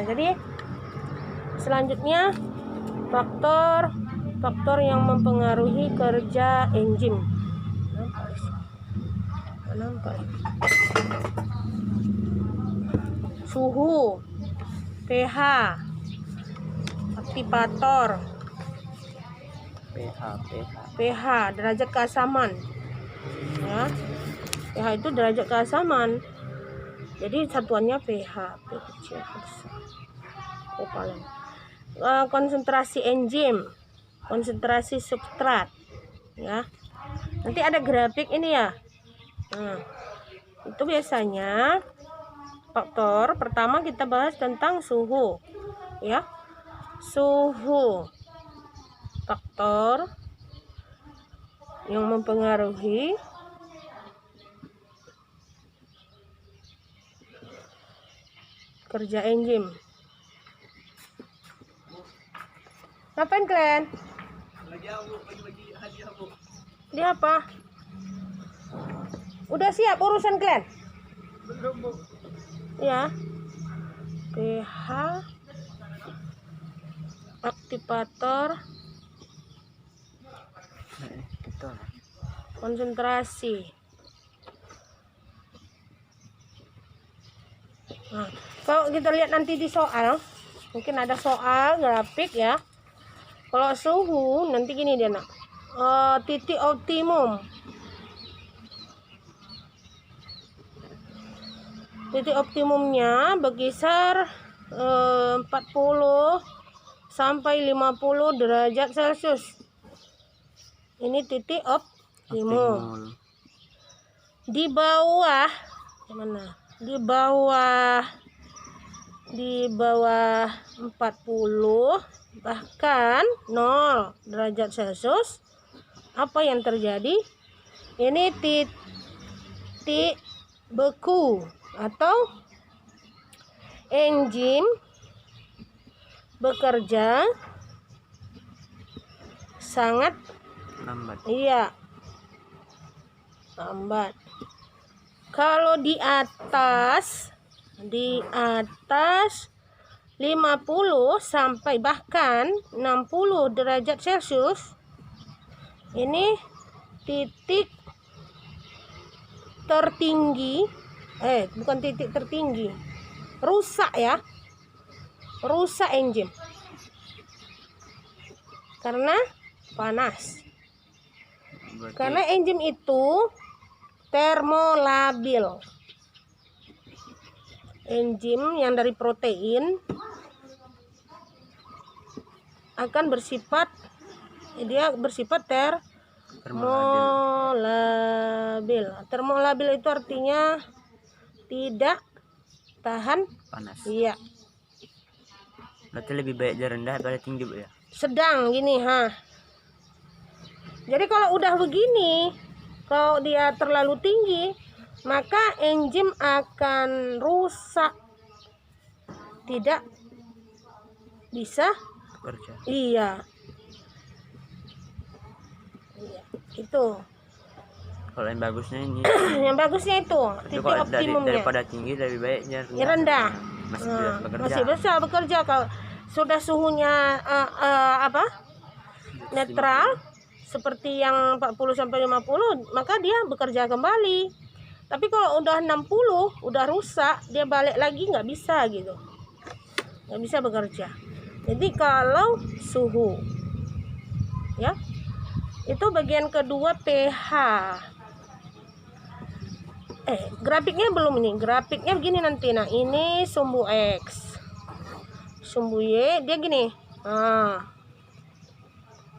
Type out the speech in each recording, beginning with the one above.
jadi selanjutnya faktor yang mempengaruhi kerja enzim. Nampak. Suhu, pH, aktivator, pH, derajat keasaman. Ya. pH itu derajat keasaman. Jadi satuannya pH, P kecil besar. Konsentrasi enzim, konsentrasi substrat. Ya. Nanti ada grafik ini ya. Nah, itu biasanya faktor pertama kita bahas tentang suhu, ya. Suhu, faktor yang mempengaruhi kerja enzim. Ngapain kalian? Bagi hadiah, Bu. Dia apa? Udah siap urusan kalian? Belum, Bu. Ya. pH, aktivator, konsentrasi. Nah, kalau kita lihat nanti di soal, mungkin ada soal grafik ya. Kalau suhu nanti gini dia nak, titik optimum. Titik optimumnya berkisar 40 sampai 50 derajat Celcius. Ini titik optimum. Di bawah mana? Di bawah 40 bahkan 0 derajat Celcius, apa yang terjadi? Ini titik beku atau enzim bekerja sangat lambat. Iya, lambat. Kalau di atas 50 sampai bahkan 60 derajat Celcius, ini titik tertinggi, bukan titik tertinggi, rusak ya, rusak enzim karena panas. Berarti Karena enzim itu termolabil. Enzim yang dari protein akan bersifat termolabil. Termolabil itu artinya tidak tahan panas. Iya. Berarti lebih baik dia rendah daripada tinggi, Bu ya. Sedang gini, Jadi kalau udah begini, kalau dia terlalu tinggi, maka enzim akan rusak. Tidak bisa Kerja. Iya. Itu. Kalau yang bagusnya ini. Yang bagusnya itu titik optimumnya. Daripada tinggi lebih baiknya rendah. Masih bisa bekerja. Masih bisa bekerja kalau sudah suhunya netral seperti yang 40 sampai 50, maka dia bekerja kembali. Tapi kalau udah 60, udah rusak, dia balik lagi nggak bisa gitu. Nggak bisa bekerja. Jadi kalau suhu, ya, itu bagian kedua pH. Grafiknya belum ini. Grafiknya begini nanti. Nah, ini sumbu X. Sumbu Y dia gini.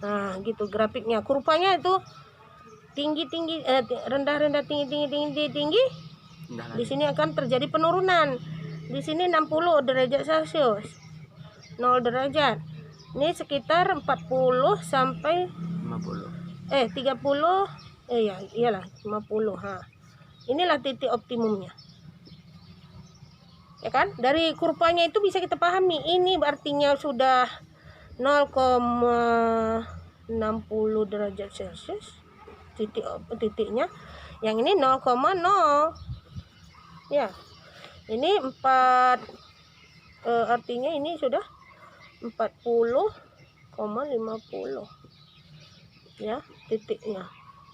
Nah, gitu grafiknya. Kurvanya itu tinggi-tinggi, rendah-rendah, tinggi-tinggi. Di sini akan terjadi penurunan. Di sini 60 derajat Celcius. 0 derajat. Ini sekitar 40 sampai 50. 30. Iyalah 50. Inilah titik optimumnya. Ya kan? Dari kurvanya itu bisa kita pahami. Ini artinya sudah 0,60 derajat Celcius. Titiknya. Yang ini 0,0. Ya. Ini 40 artinya ini sudah 40,50 ya, titiknya,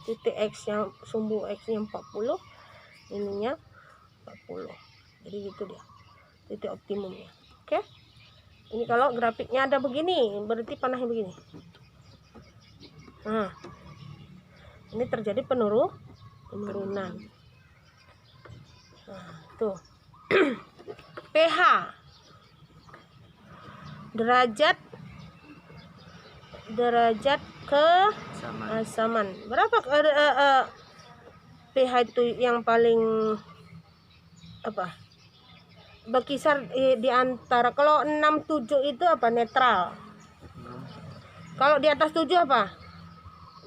titik X nya, sumbu X nya 40, ininya 40. Jadi gitu dia titik optimumnya. Oke, ini kalau grafiknya ada begini, berarti panahnya begini. Nah, ini terjadi penurunan. Nah, tuh. pH, derajat keasaman. Berapa pH itu yang paling apa? Berkisar di antara, kalau 6-7 itu apa? Netral. Kalau di atas 7 apa?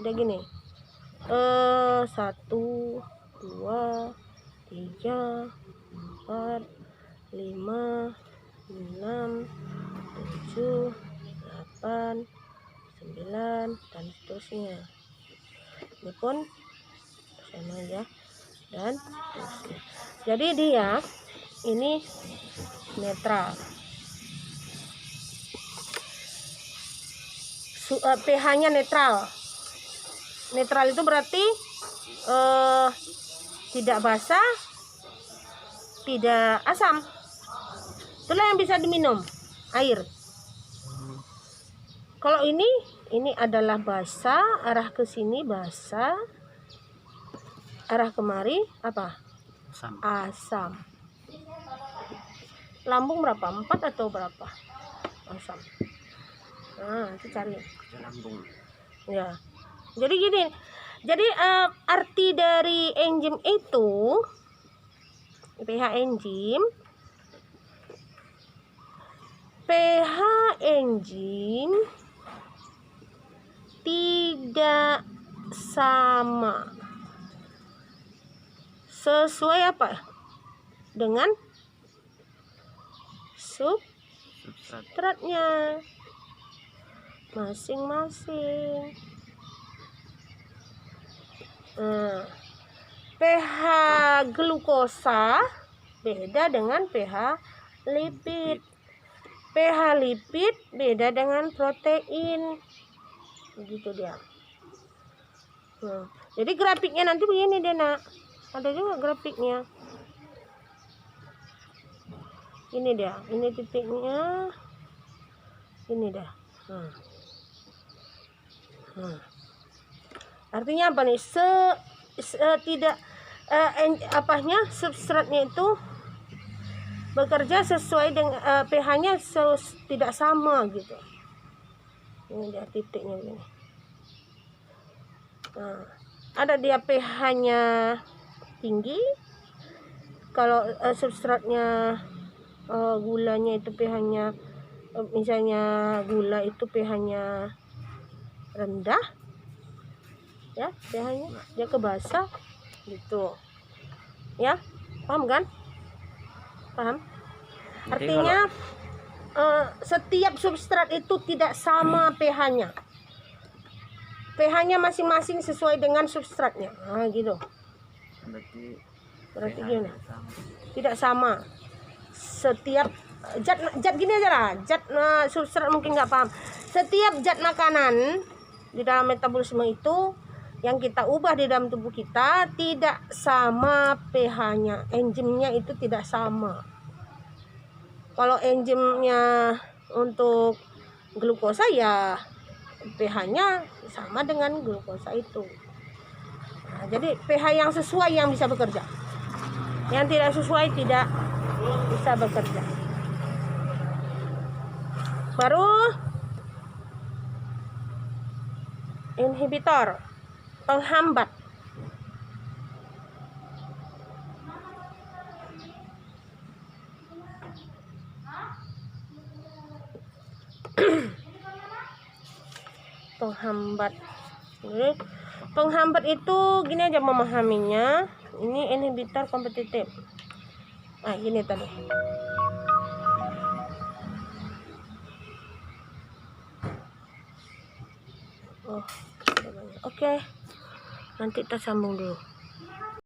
Udah gini. 1, 2, 3, 4, 5, 6, 7, 8, 9, dan seterusnya. Ini pun sama ya, dan seterusnya. Jadi dia ini netral. pH-nya netral. Netral itu berarti tidak basah, tidak asam. Itulah yang bisa diminum, air. Kalau ini adalah basah, arah ke sini basah, arah kemari apa? Asam. Lambung berapa? 4 atau berapa? Asam. Nah, itu cari. Lambung. Ya. Jadi gini. Jadi arti dari enzim itu, pH enzim tidak sama sesuai apa? Dengan substratnya masing-masing. pH glukosa beda dengan pH lipid. pH lipid beda dengan protein. Begitu dia. Jadi grafiknya nanti begini deh, Nak. Ada juga grafiknya. Ini dia, ini titiknya. Ini dah. Artinya apa nih? Tidak substratnya itu bekerja sesuai dengan pH-nya tidak sama gitu. Ini dia titiknya ini. Nah, ada dia pH-nya tinggi. Kalau substratnya gulanya itu pH-nya misalnya gula itu pH-nya rendah. Ya, pH-nya dia kebasa gitu. Ya, paham kan? Paham? Artinya setiap substrat itu tidak sama pH-nya. pH-nya masing-masing sesuai dengan substratnya. Nah, gitu. Berarti gimana? Tidak sama. Setiap zat gini aja lah. Zat substrat mungkin nggak paham. Setiap zat makanan di dalam metabolisme itu yang kita ubah di dalam tubuh kita tidak sama pH-nya. Enzimnya itu tidak sama. Kalau enzimnya untuk glukosa ya pH-nya sama dengan glukosa itu. Nah, jadi pH yang sesuai yang bisa bekerja. Yang tidak sesuai tidak bisa bekerja. Baru inhibitor, penghambat. Penghambat. Penghambat itu gini aja memahaminya. Ini inhibitor kompetitif. Nah, gini tadi. Oke. Nanti kita sambung dulu.